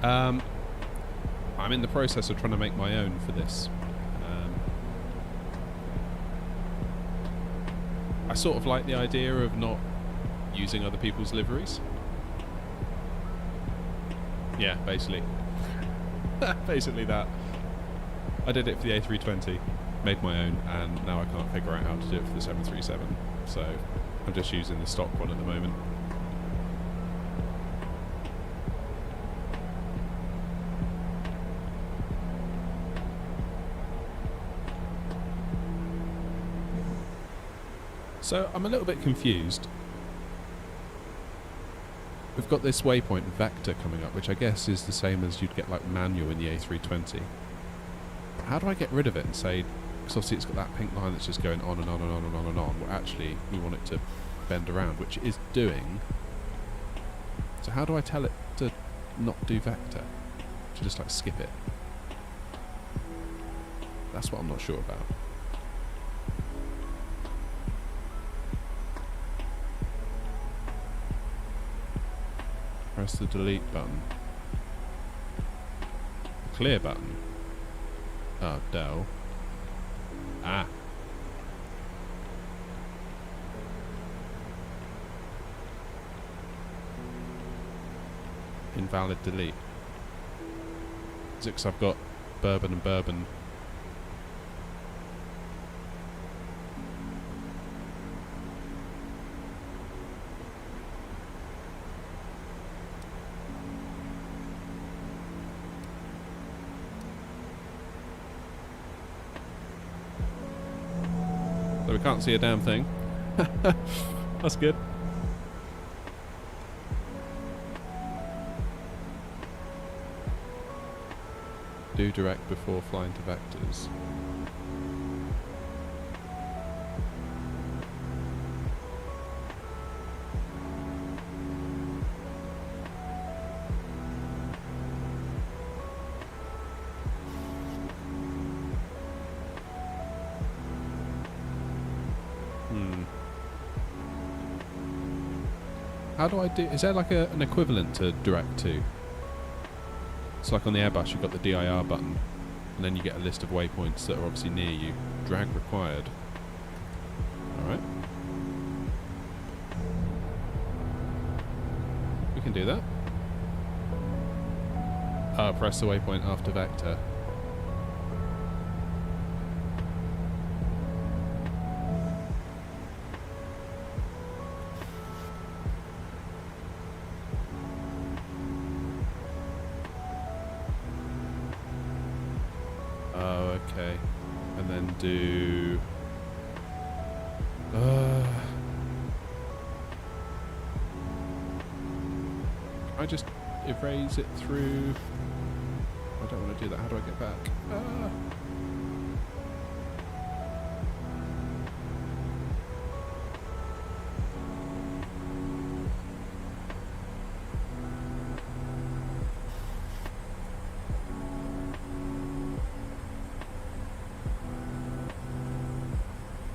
I'm in the process of trying to make my own for this. I sort of like the idea of not using other people's liveries. Yeah, basically. Basically that. I did it for the A320, made my own, and now I can't figure out how to do it for the 737. So I'm just using the stock one at the moment. So I'm a little bit confused. We've got this waypoint vector coming up, which I guess is the same as you'd get like manual in the A320. But how do I get rid of it and say, because obviously it's got that pink line that's just going on and on and on and on and on, well actually we want it to bend around, which it is doing. So how do I tell it to not do vector? To just like skip it? That's what I'm not sure about. Press the delete button. Clear button. Oh, Dell. Ah. Invalid delete. Is it because I've got bourbon and bourbon? So we can't see a damn thing. That's good. Do direct before flying to vectors. How do I do? Is there like an equivalent to direct to? It's like on the Airbus, you've got the DIR button, and then you get a list of waypoints that are obviously near you. Drag required. Alright. We can do that. Press the waypoint after vector. do... I just erase it through... I don't want to do that. How do I get back?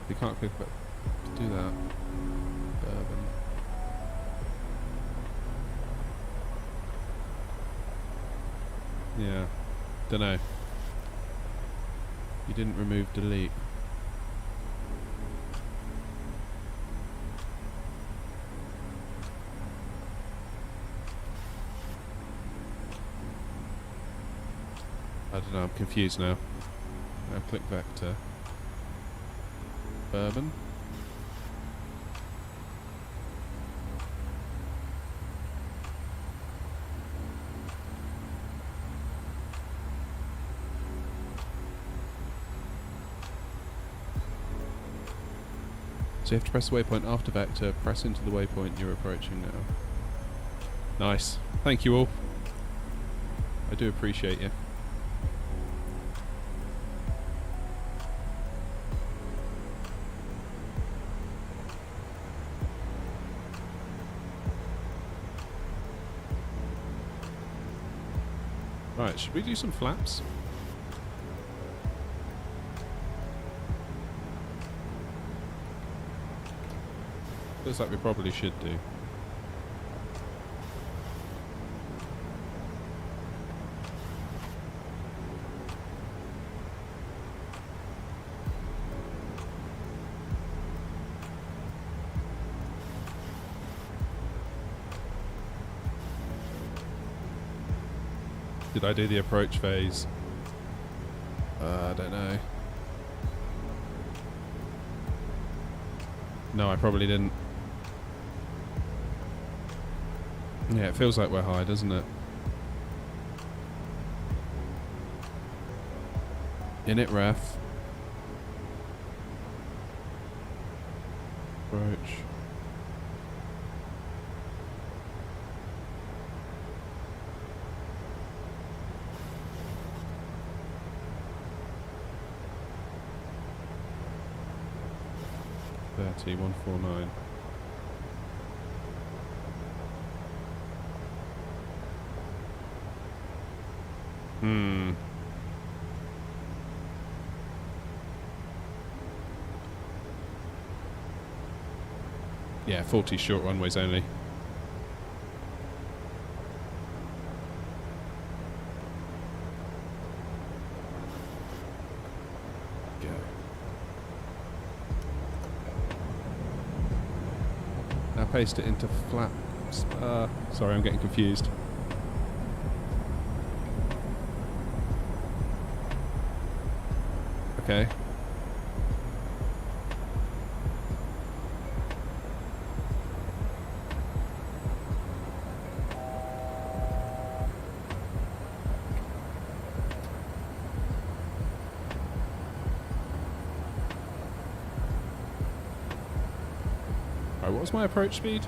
You can't click back to do that. Bourbon. Yeah. Dunno. You didn't remove delete. I don't know, I'm confused now. Now click back to Bourbon. So you have to press the waypoint after vector, press into the waypoint you're approaching now. Nice. Thank you all. I do appreciate you. Right, should we do some flaps? Looks like we probably should do. Did I do the approach phase? I don't know. No, I probably didn't. Yeah, it feels like we're high, doesn't it? Init ref. Approach. T149. Yeah, 40 short runways only. Go. Now paste it into flaps. Sorry, I'm getting confused. Okay. What was my approach speed?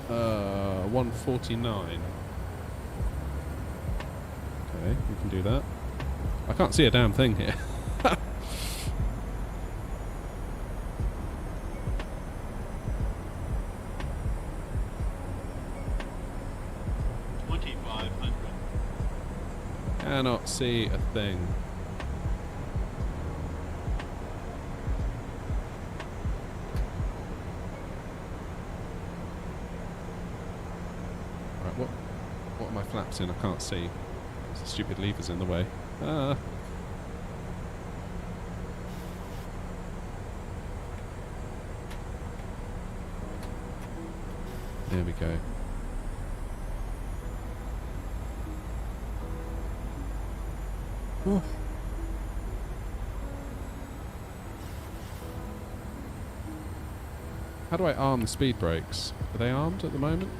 149. Okay, we can do that. I can't see a damn thing here. Cannot see a thing. What are my flaps in? I can't see. There's a stupid lever's in the way. There we go. Ooh. How do I arm the speed brakes? Are they armed at the moment?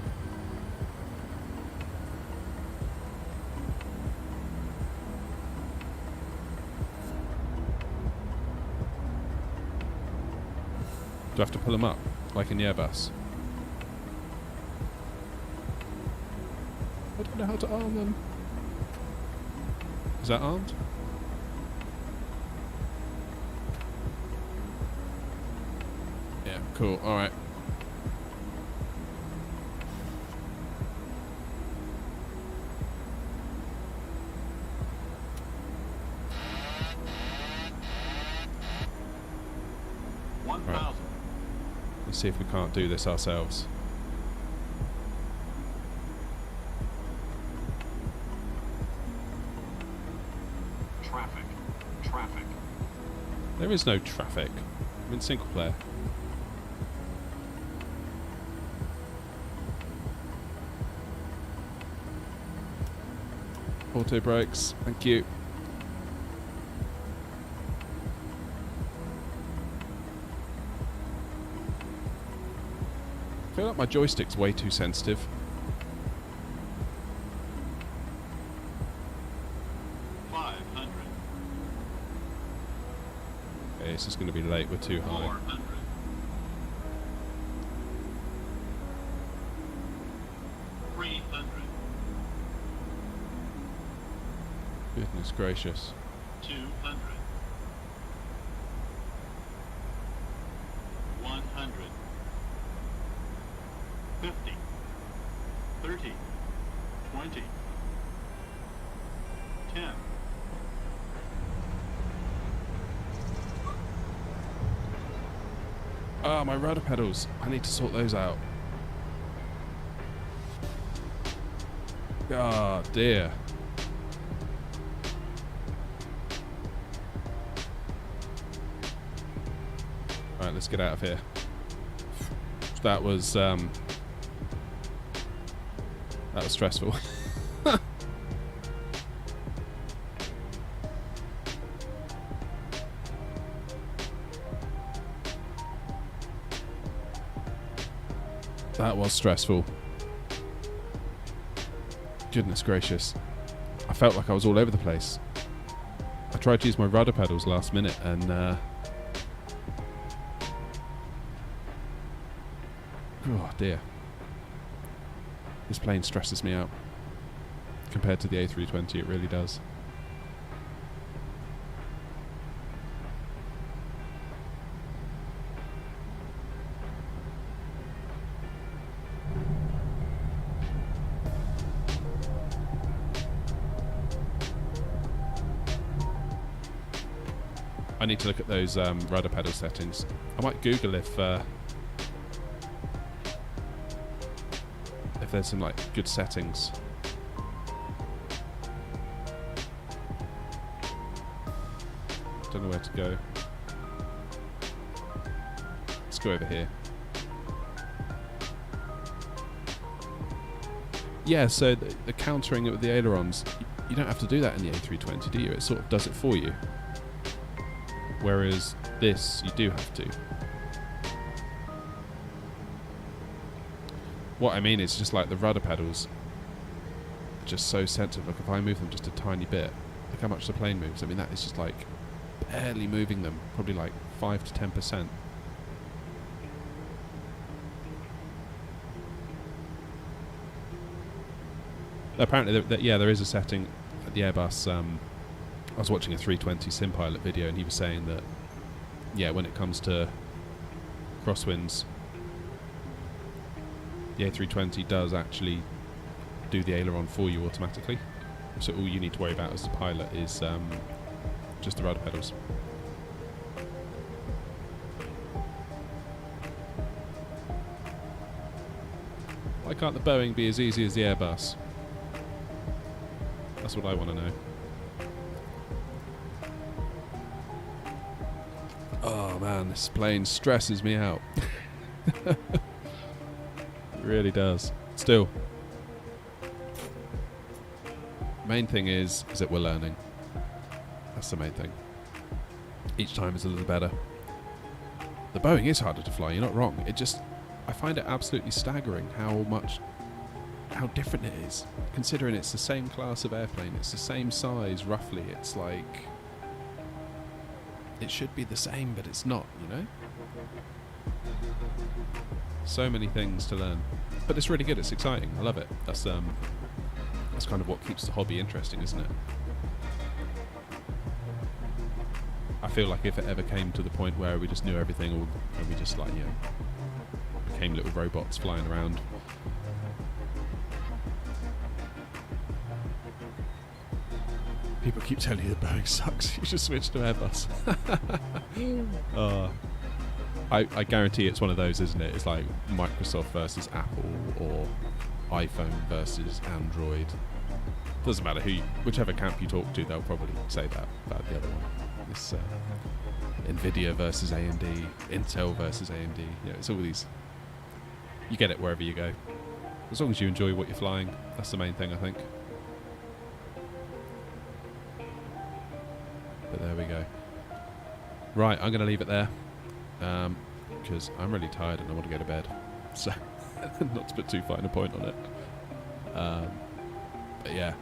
Do I have to pull them up, like in the Airbus? I don't know how to arm them. Is that armed? Yeah, cool. Alright. Right. Let's see if we can't do this ourselves. Traffic. There is no traffic. I'm in single player. Auto brakes, thank you. I feel like my joystick's way too sensitive. Okay, this is going to be late, we're too high. 400. 300. Goodness gracious. 200. 100. 50. 30. 20. 10. Ah, my rudder pedals. I need to sort those out. Ah, dear. Alright, let's get out of here. That was stressful. That was stressful. Goodness gracious. I felt like I was all over the place. I tried to use my rudder pedals last minute and oh dear. This plane stresses me out. Compared to the A320, it really does. I need to look at those rudder pedal settings. I might Google if there's some like good settings. Don't know where to go. Let's go over here. Yeah, so the countering it with the ailerons, you don't have to do that in the A320, do you? It sort of does it for you. Whereas this, you do have to. What I mean is just like the rudder pedals, just so sensitive. Look, if I move them just a tiny bit, look how much the plane moves. I mean, that is just like barely moving them, probably like 5 to 10%. Apparently, there is a setting at the Airbus. I was watching a 320 sim pilot video, and he was saying that, yeah, when it comes to crosswinds, the A320 does actually do the aileron for you automatically. So all you need to worry about as the pilot is just the rudder pedals. Why can't the Boeing be as easy as the Airbus? That's what I want to know. Oh man, this plane stresses me out. It really does. Still, main thing is that we're learning. That's the main thing. Each time is a little better. The Boeing is harder to fly, you're not wrong. I find it absolutely staggering how different it is. Considering it's the same class of airplane, it's the same size roughly, it's like, it should be the same, but it's not, you know? So many things to learn, but it's really good. It's exciting. I love it. That's kind of what keeps the hobby interesting, isn't it? I feel like if it ever came to the point where we just knew everything, or and we just like, you know, became little robots flying around. People keep telling you that Boeing sucks. You should switch to Airbus. I guarantee it's one of those, isn't it? It's like Microsoft versus Apple, or iPhone versus Android. Doesn't matter whichever camp you talk to, they'll probably say that about the other one. It's Nvidia versus AMD, Intel versus AMD. You know, it's all these. You get it wherever you go, as long as you enjoy what you're flying. That's the main thing, I think. But there we go. Right, I'm going to leave it there because I'm really tired and I want to go to bed. So, not to put too fine a point on it. But yeah,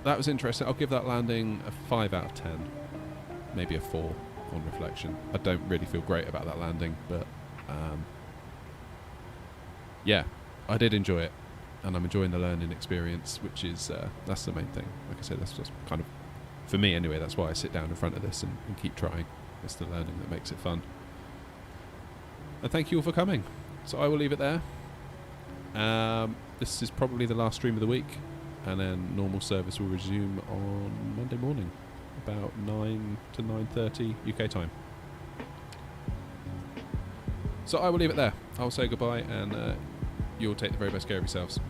that was interesting. I'll give that landing a 5 out of 10. Maybe a 4 on reflection. I don't really feel great about that landing, but yeah, I did enjoy it. And I'm enjoying the learning experience, which is, that's the main thing. Like I said, that's just kind of, for me anyway, that's why I sit down in front of this and keep trying. It's the learning that makes it fun. And thank you all for coming. So I will leave it there. This is probably the last stream of the week, and then normal service will resume on Monday morning, about 9 to 9:30 UK time. So I will leave it there. I'll say goodbye, and you'll take the very best care of yourselves.